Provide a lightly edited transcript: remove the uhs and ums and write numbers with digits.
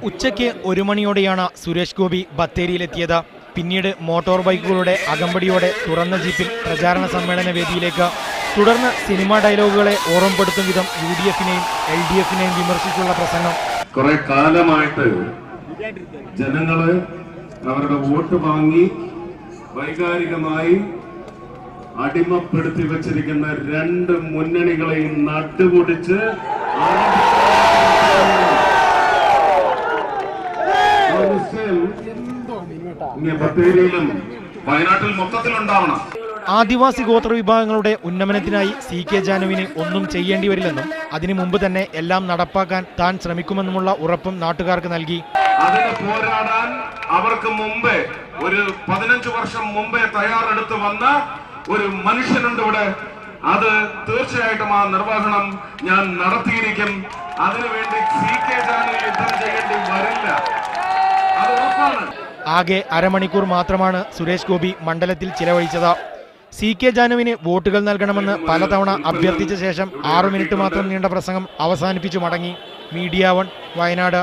ഉച്ചയ്ക്ക് 1 മണിയോടെയാണ് സുരേഷ് ഗോപി ബത്തേരിയിലെത്തിയത്. പിന്നീട് മോട്ടോർ ബൈക്കുകളുടെ അകമ്പടിയോടെ തുറന്ന ജീപ്പിൽ പ്രചാരണ സമ്മേളന വേദിയിലേക്ക്. തുടർന്ന് സിനിമാ ഡയലോഗുകളെ ഓർമ്മപ്പെടുത്തും വിധം UDF-നെയും LDF-നെയും വിമർശിച്ചുള്ള പ്രസംഗം. കുറെ കാലമായിട്ട് ജനങ്ങള് അവരുടെ വോട്ട് വാങ്ങി വൈകാരികമായി അടിമപ്പെടുത്തി വെച്ചിരിക്കുന്ന രണ്ട് മുന്നണികളെയും നട്ടുപൊടിച്ച് ബത്തേരിയിലും വയനാട്ടിൽ മൊത്തത്തിലുണ്ടാവണം. ആദിവാസി ഗോത്ര വിഭാഗങ്ങളുടെ ഉന്നമനത്തിനായി CK ജാനുവിന് ഒന്നും ചെയ്യേണ്ടി വരില്ലെന്നും അതിനു മുമ്പ് തന്നെ എല്ലാം നടപ്പാക്കാൻ താൻ ശ്രമിക്കുമെന്നുമുള്ള ഉറപ്പും നാട്ടുകാർക്ക് നൽകി. അതിന് പോരാടാൻ അവർക്ക് മുമ്പേ ഒരു 15 വർഷം മുമ്പേ തയ്യാറെടുത്ത് വന്ന ഒരു മനുഷ്യനുണ്ട് ഇവിടെ. അത് തീർച്ചയായിട്ടും ആ നിർവഹണം ഞാൻ നടത്തിയിരിക്കും. അതിനുവേണ്ടി CK ജാനു യുദ്ധം ചെയ്യേണ്ടി വരില്ല, അത് ഉറപ്പാണ്. ആകെ അരമണിക്കൂർ മാത്രമാണ് സുരേഷ് ഗോപി മണ്ഡലത്തിൽ ചിലവഴിച്ചത്. CK ജാനുവിന് വോട്ടുകൾ നൽകണമെന്ന് പലതവണ അഭ്യർത്ഥിച്ച ശേഷം 6 മിനിറ്റ് മാത്രം നീണ്ട പ്രസംഗം അവസാനിപ്പിച്ചു മടങ്ങി. മീഡിയ 1 വയനാട്.